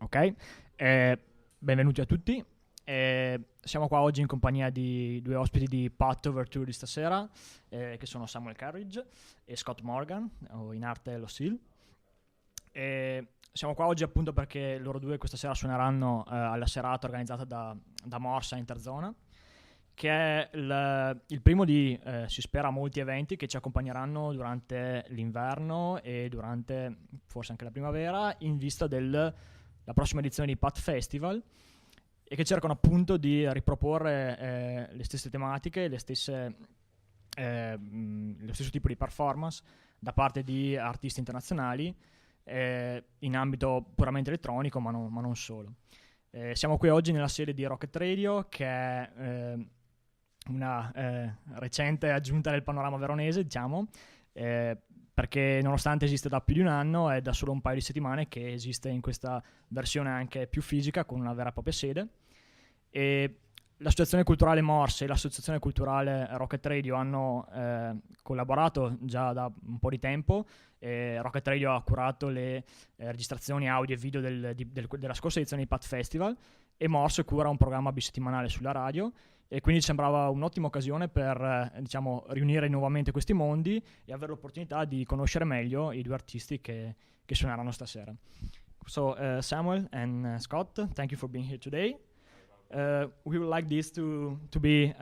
Ok, benvenuti a tutti. Siamo qua oggi in compagnia di due ospiti di Path Over Tour di stasera, che sono Samuel Kerridge e Scott Morgan, o in arte Loscil. Siamo qua oggi appunto perché loro due questa sera suoneranno alla serata organizzata da Morsa Interzona, che è il primo di, si spera, molti eventi che ci accompagneranno durante l'inverno e durante forse anche la primavera, in vista della prossima edizione di Path Festival, e che cercano appunto di riproporre le stesse tematiche, lo stesso tipo di performance da parte di artisti internazionali in ambito puramente elettronico, ma non solo. Siamo qui oggi nella sede di Rocket Radio, che è una recente aggiunta del panorama veronese, diciamo, perché nonostante esiste da più di un anno, è da solo un paio di settimane che esiste in questa versione anche più fisica, con una vera e propria sede. E l'associazione culturale Morse e l'associazione culturale Rocket Radio hanno collaborato già da un po' di tempo. Rocket Radio ha curato le registrazioni audio e video della scorsa edizione di Path Festival, e Morse cura un programma bisettimanale sulla radio, e quindi sembrava un'ottima occasione per diciamo, riunire nuovamente questi mondi e avere l'opportunità di conoscere meglio i due artisti che suoneranno stasera. So Samuel and Scott, thank you for being here today. We would like this to be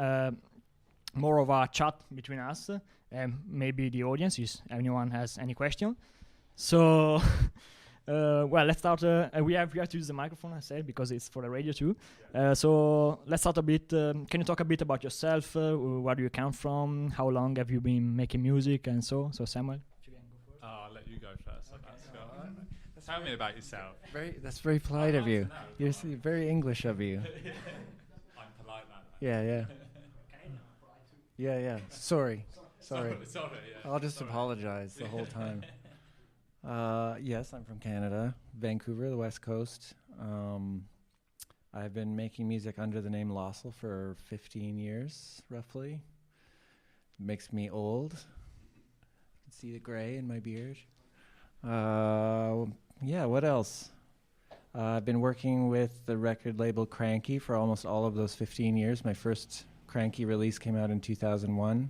more of a chat between us, and maybe the audience, if anyone has any question. So, well, let's start. We have to use the microphone, I said, because it's for the radio too. So let's start a bit. Can you talk a bit about yourself? Where do you come from? How long have you been making music? And so Samuel. I'll let you go first. Okay. Tell me about yourself. That's very polite of you. You're very English of you. I'm polite, man. Yeah. Yeah. Sorry. Sorry. Yeah. I'll just apologize the whole time. Yes, I'm from Canada, Vancouver, the West Coast. I've been making music under the name Loscil for 15 years, roughly. Makes me old. You can see the gray in my beard. Yeah, what else? I've been working with the record label Cranky for almost all of those 15 years. My first Cranky release came out in 2001.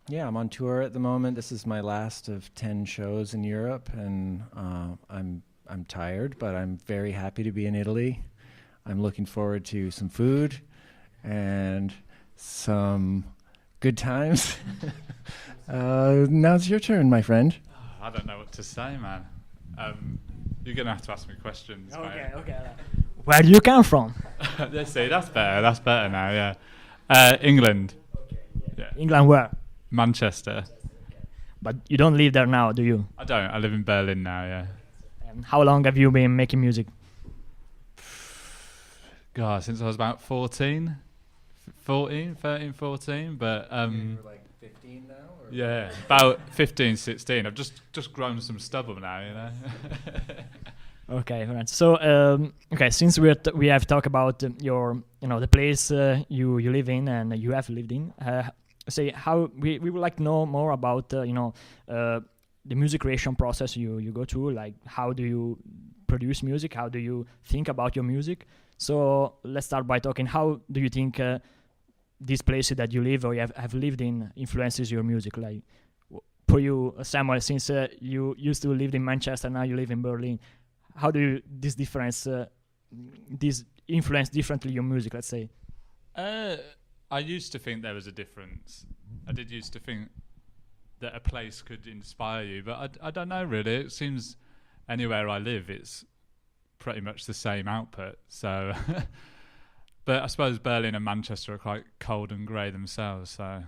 Yeah, I'm on tour at the moment. This is my last of 10 shows in Europe, and I'm tired, but I'm very happy to be in Italy. I'm looking forward to some food and some good times. Now it's your turn, my friend. I don't know what to say, man. You're going to have to ask me questions, mate. Okay. Where do you come from? Let's see, that's better now, yeah. England. Okay, yeah. England where? Manchester. But you don't live there now, do you? I don't. I live in Berlin now, yeah. And how long have you been making music? God, since I was about 13, 14, but... You're like 15 now? Or yeah, about 15, 16. I've just grown some stubble now, you know. Okay, right. So, since we have talked about your, the place you live in and you have lived in, say how we would like to know more about, the music creation process you go through. Like, how do you produce music? How do you think about your music? So let's start by talking. How do you think these places that you live or you have lived in influences your music? Like, for you, Samuel, since you used to live in Manchester, now you live in Berlin. How do this influence differently your music, let's say? I used to think there was a difference. I did used to think that a place could inspire you, but I don't know really. It seems anywhere I live, it's pretty much the same output. So, but I suppose Berlin and Manchester are quite cold and grey themselves. So,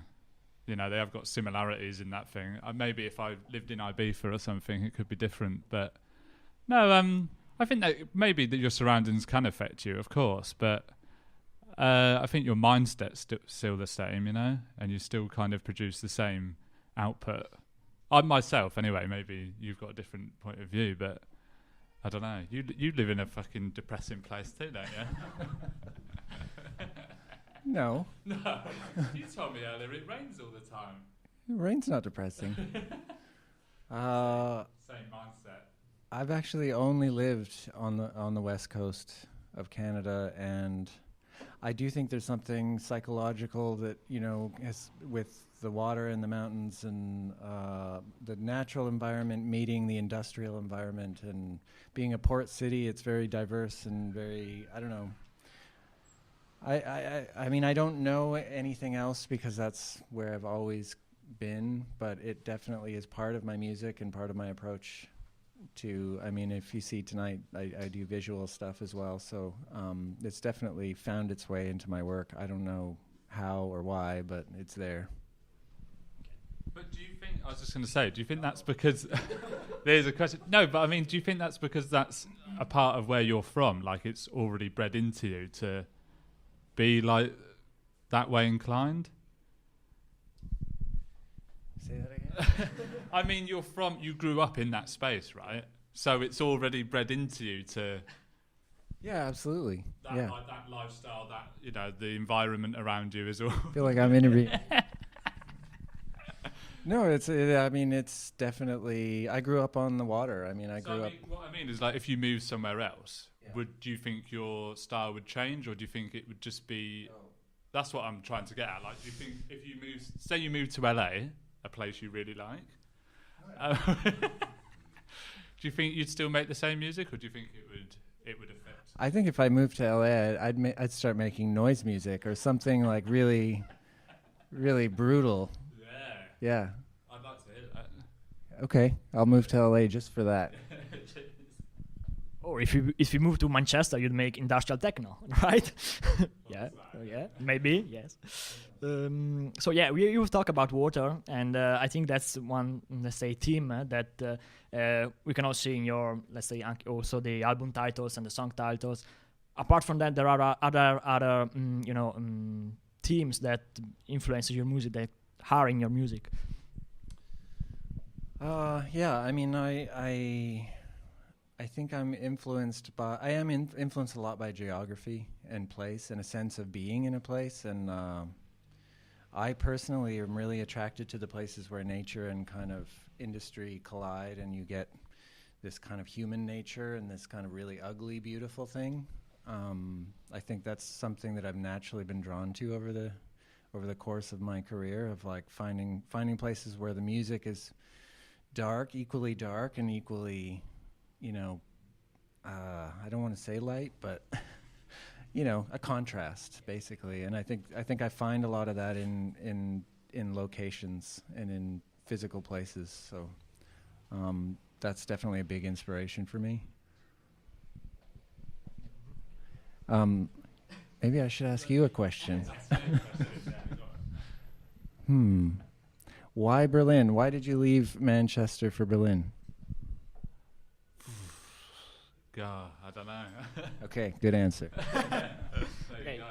they have got similarities in that thing. Maybe if I lived in Ibiza or something, it could be different, but. No, I think that maybe that your surroundings can affect you, of course, but I think your mindset's still the same, and you still kind of produce the same output. I myself, anyway, maybe you've got a different point of view, but I don't know. You live in a fucking depressing place too, don't you? No. No, you told me earlier it rains all the time. Rain's not depressing. Same mindset. I've actually only lived on the west coast of Canada, and I do think there's something psychological that, you know, with the water and the mountains and the natural environment meeting the industrial environment, and being a port city, it's very diverse and very, I don't know. I mean, I don't know anything else because that's where I've always been, but it definitely is part of my music and part of my approach to, I mean, if you see tonight, I do visual stuff as well, so it's definitely found its way into my work. I don't know how or why, but it's there. But do you think, I was just going to say, do you think that's because, there's a question, no, but I mean, do you think that's because that's a part of where you're from, like it's already bred into you to be like that way inclined? Say that again? I mean, you grew up in that space, right? So it's already bred into you to... Yeah, absolutely. That, like, that lifestyle, that, you know, the environment around you is all... I feel like I'm interviewing. No, I mean, it's definitely... I grew up on the water. I mean, I grew up... What I mean is, like, if you moved somewhere else, do you think your style would change, or do you think it would just be... Oh. That's what I'm trying to get at. Like, do you think if you moved... Say you moved to LA, a place you really like, do you think you'd still make the same music, or do you think it would affect? I think if I moved to LA, I'd start making noise music or something like really, really brutal. Yeah. I'd like to hear that. Okay, I'll move to LA just for that. Or if you move to Manchester, you'd make industrial techno, right? Yeah, maybe, yes. So yeah, you've talked about water, and I think that's one, let's say, theme that we can all see in your, let's say, also the album titles and the song titles. Apart from that, there are other themes that influence your music, that are in your music. Yeah, I mean, I think I'm influenced by... I am influenced a lot by geography and place and a sense of being in a place. And I personally am really attracted to the places where nature and kind of industry collide, and you get this kind of human nature and this kind of really ugly, beautiful thing. I think that's something that I've naturally been drawn to over the course of my career, of like finding places where the music is equally dark and equally... you know, I don't want to say light, but you know, a contrast basically. And I think I find a lot of that in locations and in physical places. So that's definitely a big inspiration for me. Maybe I should ask you a question. Why Berlin? Why did you leave Manchester for Berlin? God, I don't know. Okay, good answer. There you go.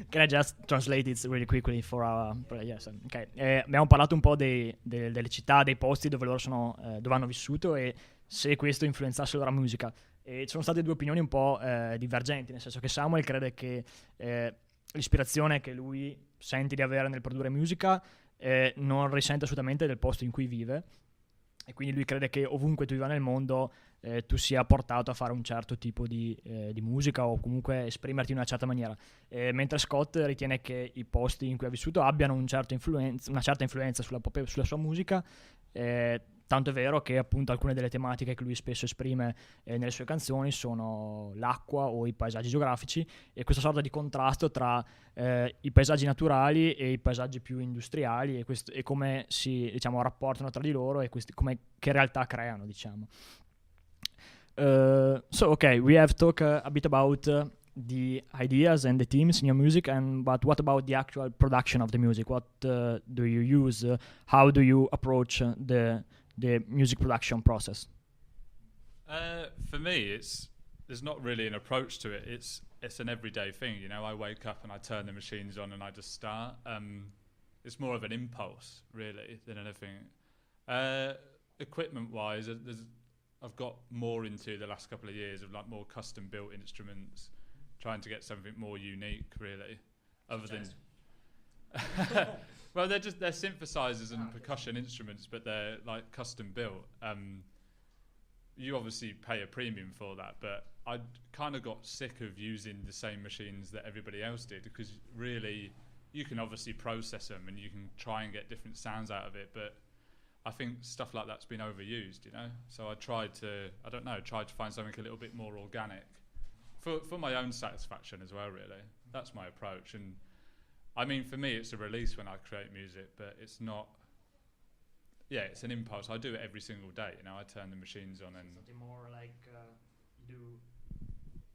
Can I just translate it really quickly for our... Yes, okay. Abbiamo parlato un po' delle città, dei posti dove loro dove hanno vissuto, e se questo influenzasse la loro musica. E ci sono state due opinioni un po' divergenti, nel senso che Samuel crede che l'ispirazione che lui sente di avere nel produrre musica non risente assolutamente del posto in cui vive, e quindi lui crede che ovunque tu viva nel mondo tu sia portato a fare un certo tipo di musica, o comunque esprimerti in una certa maniera, mentre Scott ritiene che i posti in cui ha vissuto abbiano una certa influenza sulla sua musica, tanto è vero che appunto alcune delle tematiche che lui spesso esprime nelle sue canzoni sono l'acqua o i paesaggi geografici, e questa sorta di contrasto tra i paesaggi naturali e i paesaggi più industriali, e come si, diciamo, rapportano tra di loro, e che realtà creano, diciamo. So okay, we have talked a bit about the ideas and the themes in your music, but what about the actual production of the music? What do you use? How do you approach the music production process? For me, there's not really an approach to it. It's an everyday thing, you know. I wake up and I turn the machines on and I just start. It's more of an impulse, really, than anything. Equipment-wise, I've got more into the last couple of years of like more custom-built instruments, trying to get something more unique, really. Other than, well, they're synthesizers and percussion instruments, but they're like custom-built. you obviously pay a premium for that, but I kind of got sick of using the same machines that everybody else did, because really you can obviously process them and you can try and get different sounds out of it, but I think stuff like that's been overused, you know. So I tried to find something a little bit more organic for my own satisfaction as well, really. That's my approach. And I mean, for me, it's a release when I create music, but it's not. Yeah, it's an impulse. I do it every single day. You know, I turn the machines on and. Something more like you do.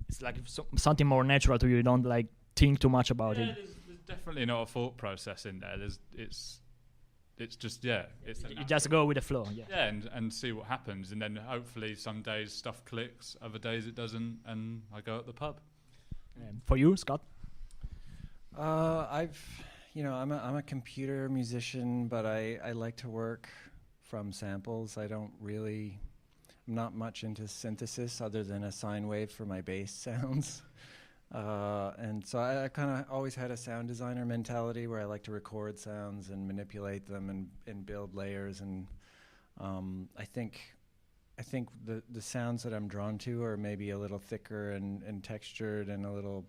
It's like something more natural to you. You don't like think too much about it. There's definitely not a thought process in there. It's just you just go with the flow. Yeah, and see what happens, and then hopefully some days stuff clicks, other days it doesn't, and I go at the pub. For you, Scott? I'm a computer musician, but I like to work from samples. I'm not much into synthesis other than a sine wave for my bass sounds. And so I kind of always had a sound designer mentality where I like to record sounds and manipulate them and build layers. And I think the sounds that I'm drawn to are maybe a little thicker and textured and a little.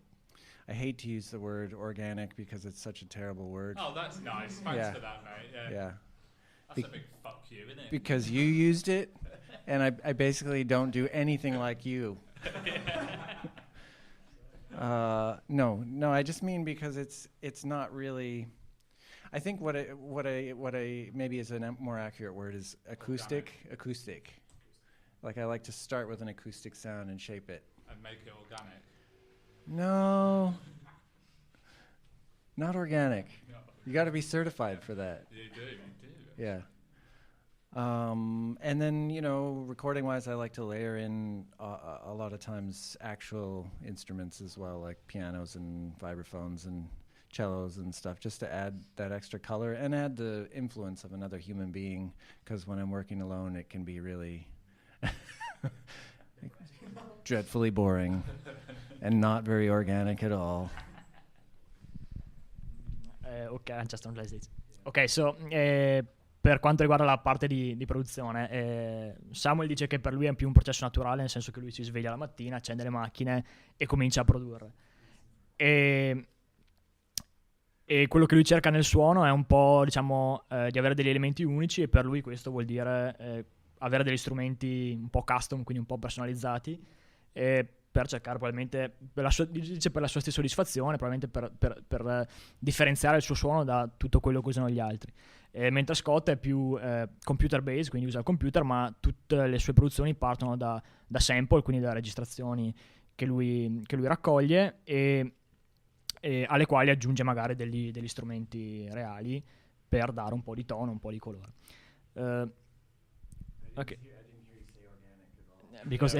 I hate to use the word organic because it's such a terrible word. Oh, that's nice. Thanks for that, mate. Yeah. That's a big fuck you, isn't it? Because you used it, and I basically don't do anything like you. No, I just mean because it's not really. I think what I maybe is a more accurate word is acoustic. Like I like to start with an acoustic sound and shape it. And make it organic. No, not organic. No. You got to be certified for that. You do. Yeah. And then, recording-wise, I like to layer in a lot of times actual instruments as well, like pianos and vibraphones and cellos and stuff, just to add that extra color and add the influence of another human being, because when I'm working alone, it can be really dreadfully boring and not very organic at all. Ok, just translate it. Ok, so per quanto riguarda la parte di produzione, Samuel dice che per lui è più un processo naturale, nel senso che lui si sveglia la mattina, accende le macchine e comincia a produrre. E quello che lui cerca nel suono è un po', diciamo, di avere degli elementi unici, e per lui questo vuol dire avere degli strumenti un po' custom, quindi un po' personalizzati, per cercare probabilmente per la sua stessa soddisfazione, probabilmente per differenziare il suo suono da tutto quello che usano gli altri. Mentre Scott è più computer based, quindi usa il computer, ma tutte le sue produzioni partono da sample, quindi da registrazioni che lui raccoglie e alle quali aggiunge magari degli strumenti reali per dare un po' di tono, un po' di colore. Ok. Because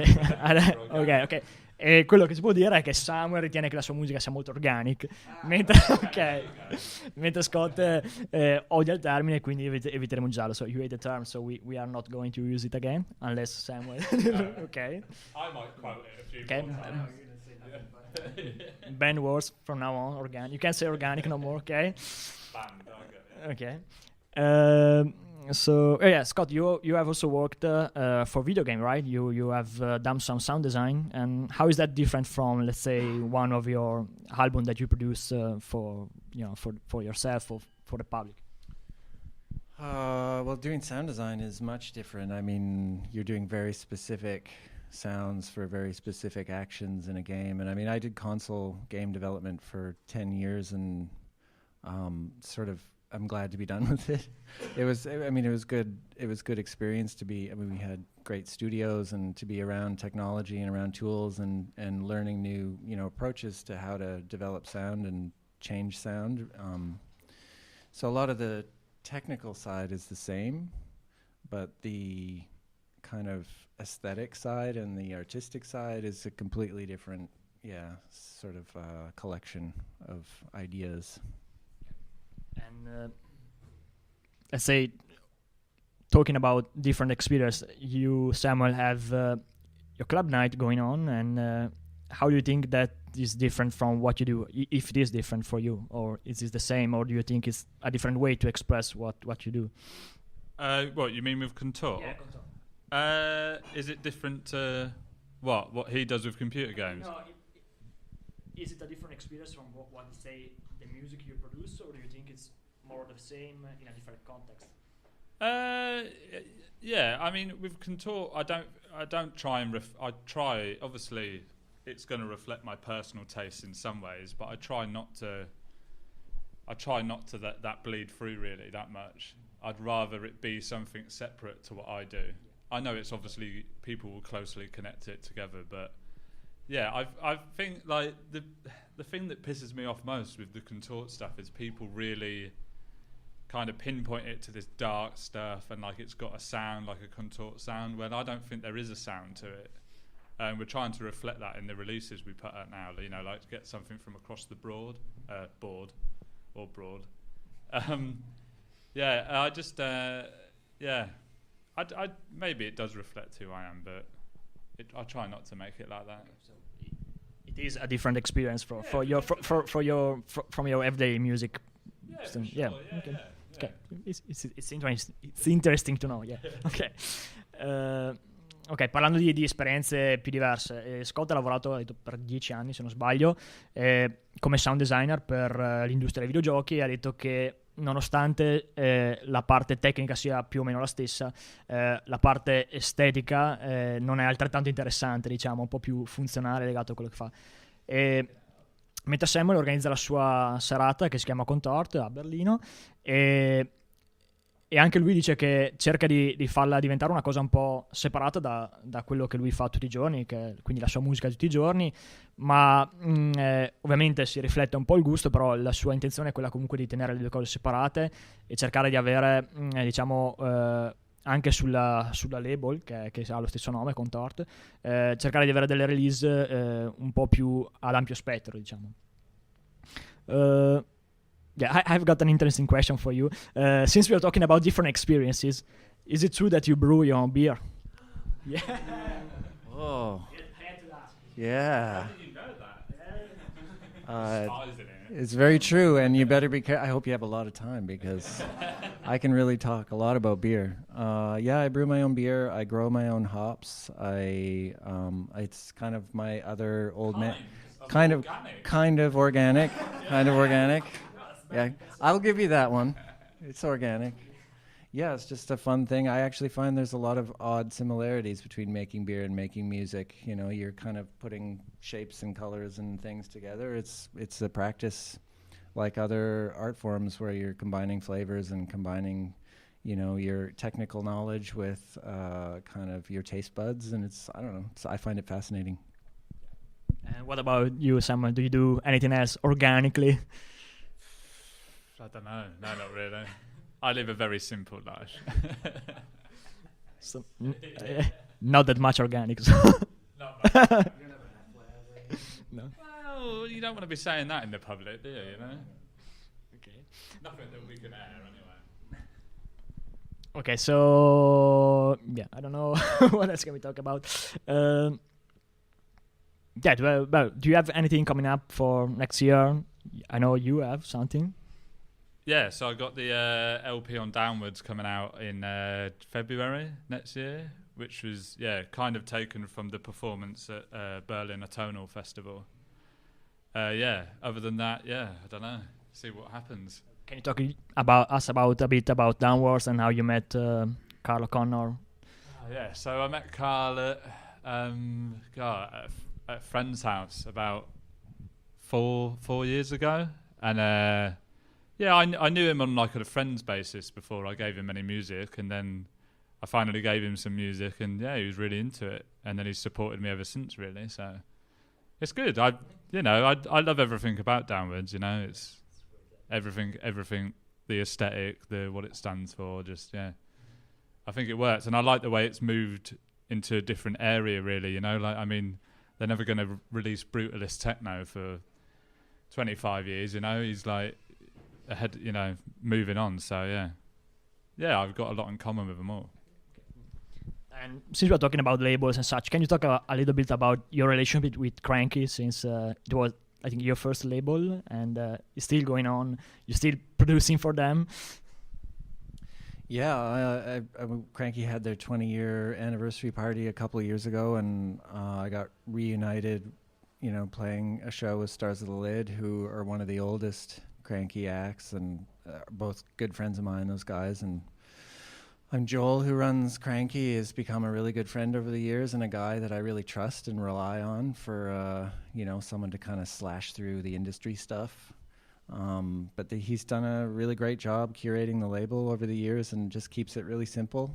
ok. E quello che si può dire è che Samuel ritiene che la sua musica sia molto organic, mentre Scott odia il termine, quindi eviteremo giallo. So you hate the term, so we are not going to use it again unless Samuel. Okay. I might quote it a few more times. Ban words from now on. Organic. You can't say organic no more. Okay. Banned. I get it. Okay. So Scott, you have also worked for video game, right? You have done some sound design, and how is that different from, let's say, one of your album that you produce for yourself or for the public? Well, doing sound design is much different. I mean, you're doing very specific sounds for very specific actions in a game, and I mean, I did console game development for 10 years, and I'm glad to be done with it. It was good. It was good experience to be. I mean, we had great studios and to be around technology and around tools and learning new approaches to how to develop sound and change sound. So a lot of the technical side is the same, but the kind of aesthetic side and the artistic side is a completely different, sort of collection of ideas. And let's say, talking about different experience, you, Samuel, have your club night going on, and how do you think that is different from what you do, if it is different for you, or is it the same, or do you think it's a different way to express what you do? What you mean with Contour? Yeah, Contour. Is it different to what he does with computer games? No, is it a different experience from what say the music you produce, or do you think it's more of the same in a different context? Yeah. I mean, with Contour, I don't try and I try. Obviously, it's going to reflect my personal tastes in some ways, but I try not to let that bleed through really that much. I'd rather it be something separate to what I do. I know it's obviously people will closely connect it together, but yeah, I think like the thing that pisses me off most with the Contort stuff is people really kind of pinpoint it to this dark stuff and like it's got a sound like a Contort sound, when I don't think there is a sound to it. And we're trying to reflect that in the releases we put out now, you know, like to get something from across the board. Yeah, I just yeah. I maybe it does reflect who I am, but I try not to make it like that. So it is a different experience from your everyday music. Yeah, So, for sure. yeah. Yeah, Okay. yeah. Okay. It's interesting to know. Yeah. Ok. Ok, parlando di esperienze più diverse, Scott ha lavorato, ha detto, per 10 anni, se non sbaglio, come sound designer per l'industria dei videogiochi, e ha detto che nonostante la parte tecnica sia più o meno la stessa, la parte estetica non è altrettanto interessante, diciamo, un po' più funzionale, legato a quello che fa. Mentre Samuel organizza la sua serata che si chiama Contort a Berlino, e anche lui dice che cerca di farla diventare una cosa un po' separata da quello che lui fa tutti i giorni, quindi la sua musica tutti i giorni, ma ovviamente si riflette un po' il gusto, però la sua intenzione è quella comunque di tenere le due cose separate e cercare di avere, diciamo, anche sulla label che ha lo stesso nome, Contort, cercare di avere delle release un po' più ad ampio spettro, diciamo. Yeah, I've got an interesting question for you. Since we are talking about different experiences, is it true that you brew your own beer? Yeah. Oh, I had to ask. yeah. How did you know that? Spies in it. It's very true, and you better be careful. I hope you have a lot of time because I can really talk a lot about beer. Yeah, I brew my own beer. I grow my own hops. It's kind of my other old man. Kind of organic. Kind of organic. Yeah, I'll give you that one. It's organic. Yeah, it's just a fun thing. I actually find there's a lot of odd similarities between making beer and making music. You know, you're kind of putting shapes and colors and things together. It's a practice like other art forms where you're combining flavors and combining, you know, your technical knowledge with kind of your taste buds. And I don't know, I find it fascinating. And what about you, Samuel? Do you do anything else organically? I don't know. No, not really. I live a very simple life. So, not that much organic. Not much. No. Well, you don't want to be saying that in the public, do you? You know. Okay. Nothing that we can air anyway. Okay, so yeah, I don't know what else can we talk about. Yeah, do you have anything coming up for next year? I know you have something. Yeah, so I got the LP on Downwards coming out in February next year, which was kind of taken from the performance at Berlin Atonal Festival. Other than that, I don't know. See what happens. Can you talk a bit about Downwards and how you met Carl O'Connor? So I met Carl at a friend's house about 4 years ago, and I knew him on like a friend's basis before I gave him any music, and then I finally gave him some music, and he was really into it, and then he's supported me ever since, really. So it's good. I love everything about Downwards. You know, it's everything, the aesthetic, what it stands for. Just I think it works, and I like the way it's moved into a different area. Really, you know, like I mean, they're never going to release brutalist techno for 25 years. You know, he's like ahead, you know, moving on. So I've got a lot in common with them all. And since we're talking about labels and such, can you talk a little bit about your relationship with Cranky, since it was, I think, your first label, and it's still going on, you're still producing for them? Yeah, Cranky had their 20-year anniversary party a couple of years ago, and I got reunited, playing a show with Stars of the Lid, who are one of the oldest Cranky acts, and both good friends of mine, those guys. And I'm Joel, who runs Cranky, has become a really good friend over the years, and a guy that I really trust and rely on for, someone to kind of slash through the industry stuff. But he's done a really great job curating the label over the years, and just keeps it really simple,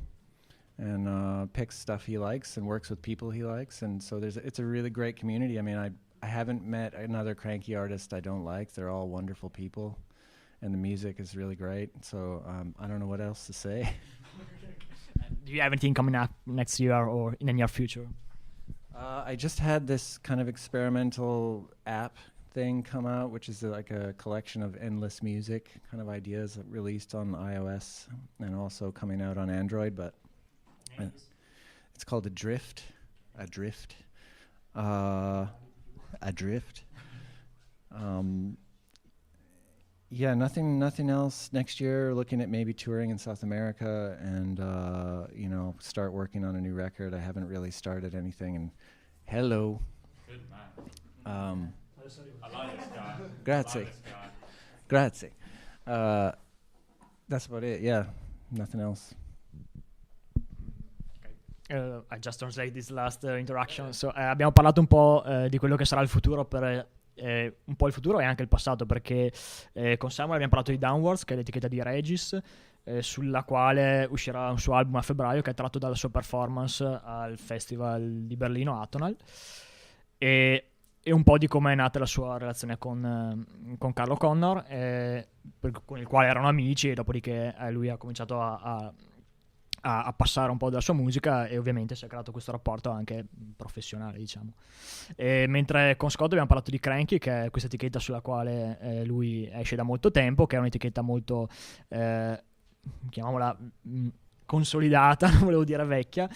and picks stuff he likes and works with people he likes. And so it's a really great community. I mean, I haven't met another Cranky artist I don't like. They're all wonderful people, and the music is really great. So I don't know what else to say. Do you have anything coming up next year or in the near future? I just had this kind of experimental app thing come out, which is like a collection of endless music kind of ideas released on iOS and also coming out on Android, but it's called Adrift. Yeah, nothing else. Next year, looking at maybe touring in South America and start working on a new record. I haven't really started anything. And hello. Good man. I like this guy. Grazie. That's about it. Yeah, nothing else. I just translate this last interaction. So, abbiamo parlato un po' di quello che sarà il futuro per un po' il futuro e anche il passato, perché con Samuel abbiamo parlato di Downwards, che è l'etichetta di Regis, sulla quale uscirà un suo album a febbraio, che è tratto dalla sua performance al Festival di Berlino Atonal, e un po' di come è nata la sua relazione con Carlo Connor, con il quale erano amici, e dopodiché lui ha cominciato a passare un po' della sua musica, e ovviamente si è creato questo rapporto anche professionale, diciamo. Mentre con Scott abbiamo parlato di Cranky, che è questa etichetta sulla quale lui esce da molto tempo, che è un'etichetta molto chiamiamola consolidata, non volevo dire vecchia,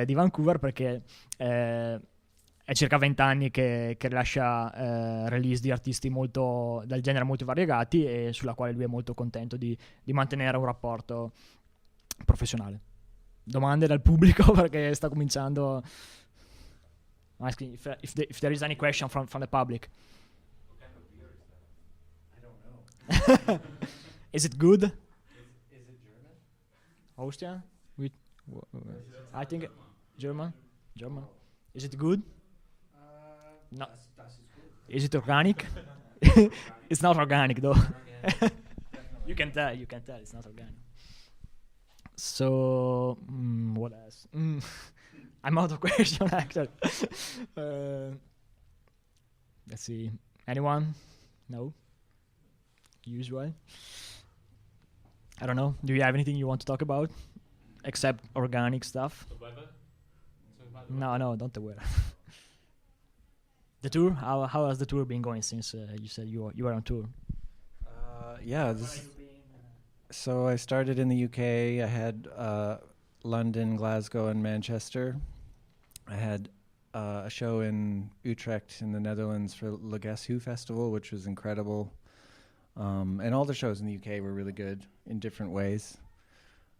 di Vancouver, perché è circa 20 anni che rilascia release di artisti del genere molto variegati, e sulla quale lui è molto contento di mantenere un rapporto professionale. Domande dal pubblico, perché sta cominciando. Asking if there is any question from the public. What kind of beer is that? I don't know. Is it good? Is it German? Austria? I think German. Is it good? No. Das is good. Is it organic? It's not organic though. You can tell it's not organic. So, what else? I'm out of question, actually. Let's see. Anyone? No? Usual? I don't know. Do you have anything you want to talk about? Except organic stuff? The weather? No, not the weather. The tour? How has the tour been going since you said you were on tour? Yeah, so I started in the UK. I had London, Glasgow, and Manchester. I had a show in Utrecht in the Netherlands for Le Guess Who Festival, which was incredible. And all the shows in the UK were really good in different ways.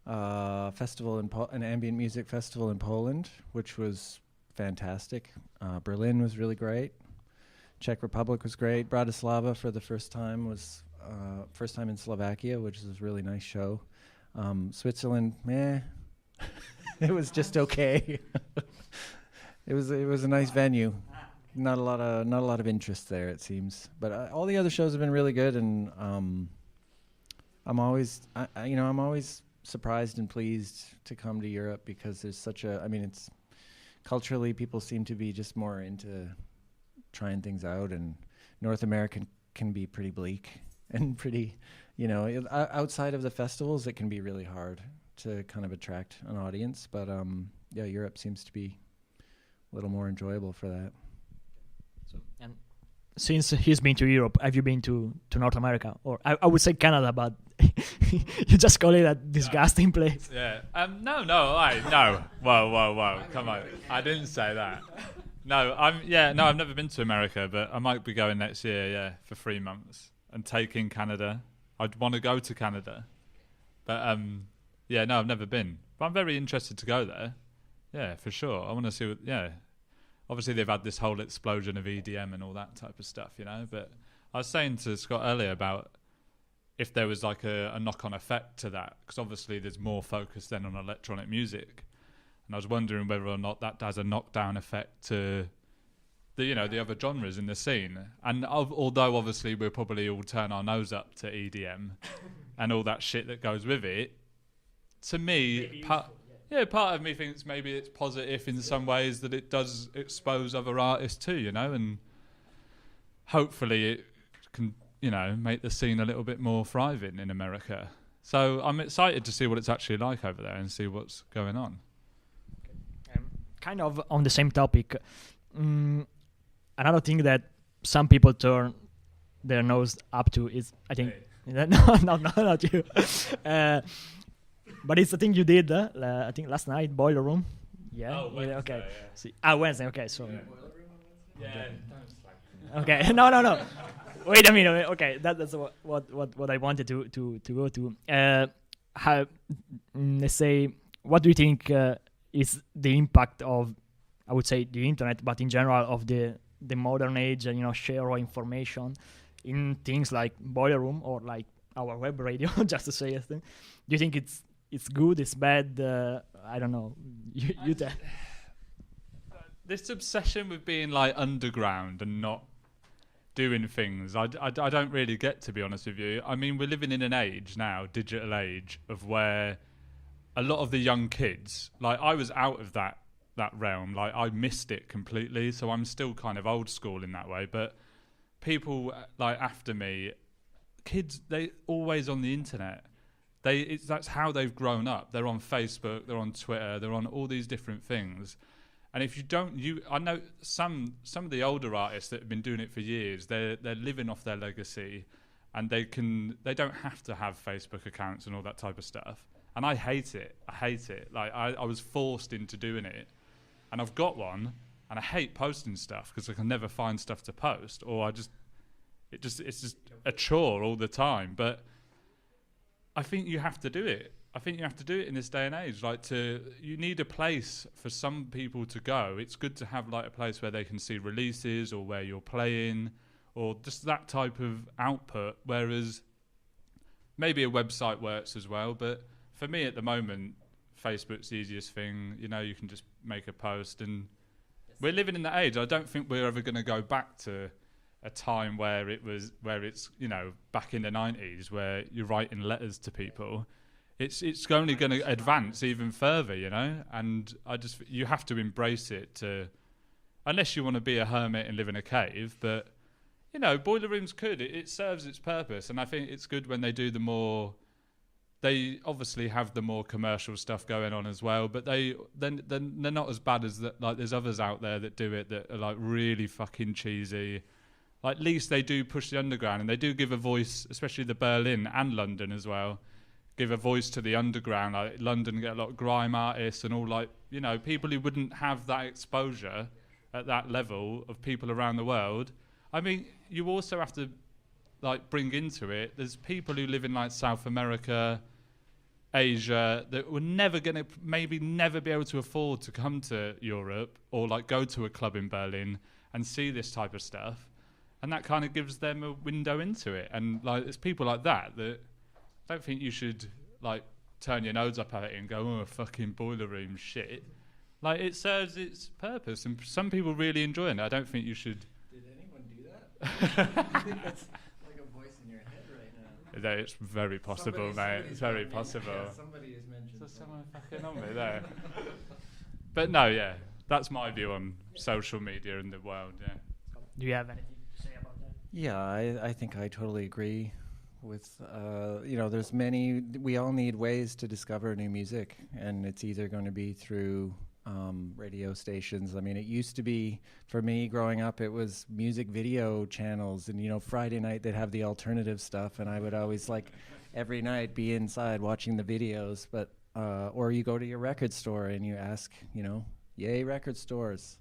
An ambient music festival in Poland, which was fantastic. Berlin was really great. Czech Republic was great. Bratislava for the first time in Slovakia, which was a really nice show. Switzerland, meh. It was just okay. It was a nice venue. Not a lot of interest there, it seems. But all the other shows have been really good, and I'm always surprised and pleased to come to Europe, because there's it's culturally, people seem to be just more into trying things out, and North America can be pretty bleak and pretty, outside of the festivals, it can be really hard to kind of attract an audience. But Europe seems to be a little more enjoyable for that. So, and since he's been to Europe, have you been to North America? Or I would say Canada, but you just call it a disgusting place. Yeah. No. Whoa. Come on. I didn't say that. No, I've never been to America, but I might be going next year, for 3 months and taking Canada. I'd want to go to Canada. But Yeah, no, I've never been, but I'm very interested to go there. Yeah, for sure. I want to see. Obviously they've had this whole explosion of EDM and all that type of stuff, you know. But I was saying to Scott earlier about if there was like a knock-on effect to that, because obviously there's more focus then on electronic music, and I was wondering whether or not that has a knockdown effect to the other genres in the scene. And although obviously we'll probably all turn our nose up to EDM and all that shit that goes with it, to me, part of me thinks maybe it's positive in some ways that it does expose other artists too, you know, and hopefully it can, make the scene a little bit more thriving in America. So I'm excited to see what it's actually like over there and see what's going on. Kind of on the same topic, another thing that some people turn their nose up to is, I think, no, not you. But it's the thing you did, I think last night, Boiler Room. Yeah. Oh, Wednesday, okay. Yeah. Wednesday. Okay, so. Yeah. Okay. No. Wait a minute. Okay, that's what I wanted to go to. Let's say, what do you think is the impact of, I would say, the internet, but in general of the modern age and share of information in things like Boiler Room or like our web radio, just to say a thing. Do you think it's good, it's bad? I don't know. You tell. This obsession with being like underground and not doing things, I don't really get, to be honest with you. I mean, we're living in an age now, digital age, of where a lot of the young kids, like I was out of that realm, like I missed it completely, so I'm still kind of old school in that way. But people like after me, kids, they always on the internet. That's how they've grown up. They're on Facebook, they're on Twitter, they're on all these different things. And if you don't, I know some of the older artists that have been doing it for years. They're living off their legacy, and they don't have to have Facebook accounts and all that type of stuff. And I hate it. Like I was forced into doing it, and I've got one, and I hate posting stuff because I can never find stuff to post, or it's just a chore all the time. But I think you have to do it. I think you have to do it in this day and age. You need a place for some people to go. It's good to have like a place where they can see releases or where you're playing or just that type of output. Whereas maybe a website works as well. But for me at the moment, Facebook's the easiest thing. You can just make a post, and we're living in that age. I don't think we're ever going to go back to a time where it's back in the 90s where you're writing letters to people. It's only going to advance even further, and you have to embrace it unless you want to be a hermit and live in a cave. But Boiler Room's good. It serves its purpose, and I think it's good when they do they obviously have the more commercial stuff going on as well, but they're not as bad as that. Like there's others out there that do it that are like really fucking cheesy. Like at least they do push the underground, and they do give a voice, especially the Berlin and London as well. Give a voice to the underground. Like London get a lot of grime artists and all, like people who wouldn't have that exposure at that level of people around the world. I mean, you also have to like bring into it. There's people who live in like South America, Asia that were never be able to afford to come to Europe or like go to a club in Berlin and see this type of stuff, and that kind of gives them a window into it. And like it's people like that I don't think you should like turn your nose up at it and go, oh, fucking Boiler Room shit. Like it serves its purpose, and some people really enjoy it. I don't think you should. Did anyone do that? I think that's like a voice in your head right now. It's very possible, mate. It's very possible. Yeah, somebody has mentioned. There's someone fucking on me there. But no, yeah, that's my view on social media in the world. Yeah. Do you have anything to say about that? Yeah, I think I totally agree with, there's we all need ways to discover new music, and it's either going to be through radio stations. I mean, it used to be, for me growing up, it was music video channels, and Friday night they'd have the alternative stuff, and I would always like every night be inside watching the videos. But or you go to your record store and you ask, yay record stores,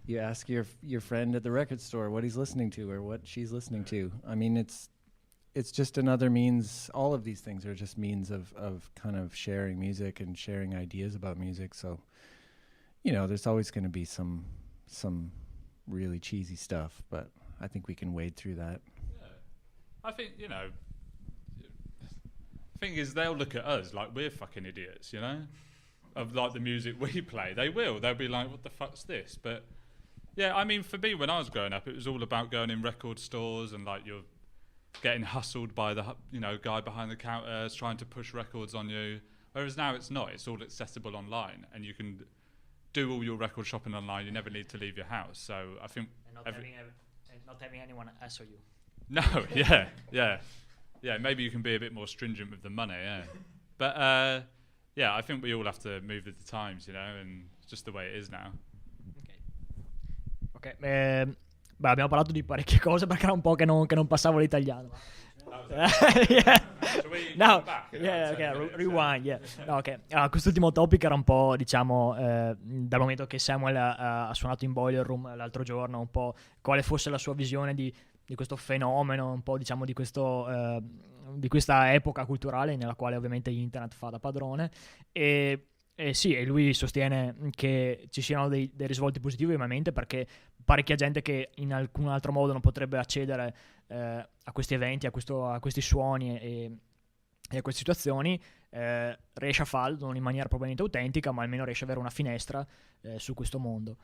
you ask your friend at the record store what he's listening to or what she's listening to. I mean, it's it's just another means. All of these things are just means of kind of sharing music and sharing ideas about music. So, there's always going to be some really cheesy stuff, but I think we can wade through that. Yeah. I think, thing is, they'll look at us like we're fucking idiots, of like the music we play. They'll be like, what the fuck's this? But yeah, I mean, for me, when I was growing up, it was all about going in record stores and like you're getting hustled by the guy behind the counters trying to push records on you. Whereas now it's not. It's all accessible online, and you can do all your record shopping online. You never need to leave your house. So I think not having anyone hassle you. No, yeah. Maybe you can be a bit more stringent with the money, yeah. But I think we all have to move with the times, and it's just the way it is now. Ok, abbiamo parlato di parecchie cose perché era un po' che non passavo l'italiano. Rewind, yeah. No, okay. Quest'ultimo topic era un po', diciamo, dal momento che Samuel ha suonato in Boiler Room l'altro giorno, un po' quale fosse la sua visione di questo fenomeno, un po', diciamo, di questa epoca culturale nella quale ovviamente internet fa da padrone. E lui sostiene che ci siano dei risvolti positivi ovviamente, perché parecchia gente che in alcun altro modo non potrebbe accedere a questi eventi, a questi suoni e a queste situazioni, riesce a farlo non in maniera probabilmente autentica, ma almeno riesce ad avere una finestra su questo mondo.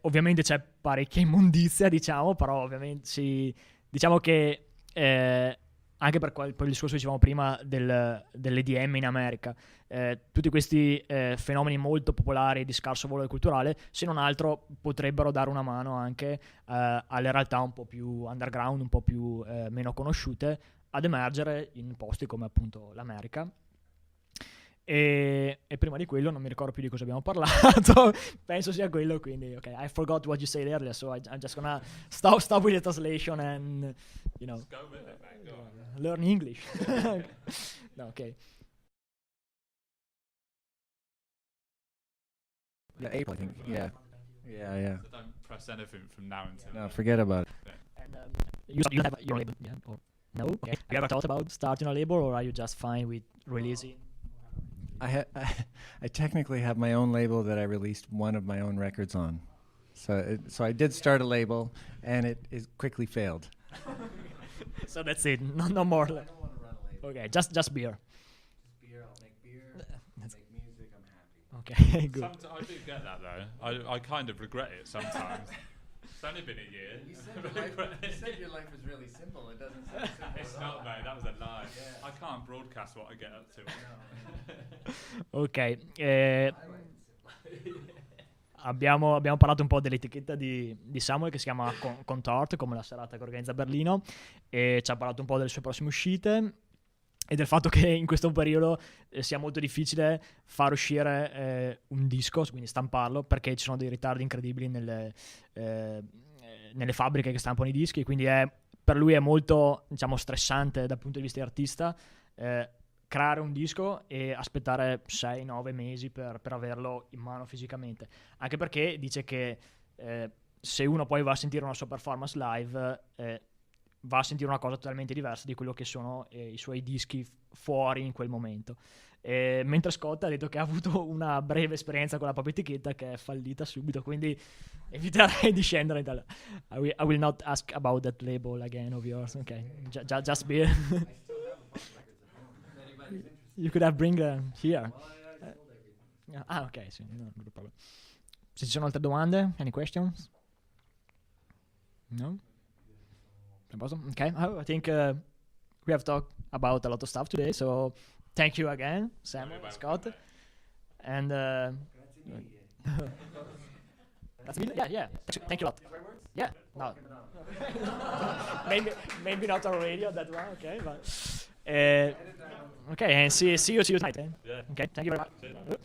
Ovviamente c'è parecchia immondizia, diciamo, però ovviamente diciamo che anche per il discorso che dicevamo prima dell'EDM in America, tutti questi fenomeni molto popolari di scarso valore culturale, se non altro potrebbero dare una mano anche alle realtà un po' più underground, un po' più meno conosciute, ad emergere in posti come appunto l'America. E prima di quello non mi ricordo più di cosa abbiamo parlato. Penso sia quello, quindi ok, I forgot what you said earlier, so I'm just gonna stop with the translation and just go with it, man. Go on. Learn English. No, okay. Yeah, April, I think. Yeah. So don't press anything from now until. No, forget about it. Yeah. And you have your label, yeah? Or no? Okay. Have you ever thought about starting a label, or are you just fine with releasing? I technically have my own label that I released one of my own records on. So I did start a label, and it quickly failed. So that's it. No more. I don't want to run a label. Okay, just beer. Beer, I'll make beer. I'll make music, I'm happy. Okay, good. I do get that though. I kind of regret it sometimes. It's only been a year. You said your life was really simple. It doesn't sound simple. It's not, mate. That was a lie. Yeah. I can't broadcast what I get up to. Ok, abbiamo parlato un po' dell'etichetta di Samuel, che si chiama Contort, come la serata che organizza a Berlino, e ci ha parlato un po' delle sue prossime uscite e del fatto che in questo periodo sia molto difficile far uscire un disco, quindi stamparlo, perché ci sono dei ritardi incredibili nelle fabbriche che stampano i dischi, quindi per lui è molto, diciamo, stressante dal punto di vista di artista creare un disco e aspettare 6-9 mesi per averlo in mano fisicamente, anche perché dice che se uno poi va a sentire una sua performance live va a sentire una cosa totalmente diversa di quello che sono i suoi dischi fuori in quel momento. Mentre Scott ha detto che ha avuto una breve esperienza con la propria etichetta che è fallita subito, quindi eviterei di scendere in tale. I will not ask about that label again of yours. Okay, just be. You could have bring here. Okay, sì, no problem. Se ci sono altre domande, any questions? No? Okay, I think we have talked about a lot of stuff today, so thank you again, Samuel, Scott, and that's me. Yeah. Thank you a lot. Yeah, no. maybe not on radio that one. Okay, but okay, and see you tonight. Yeah. Okay, thank you very much.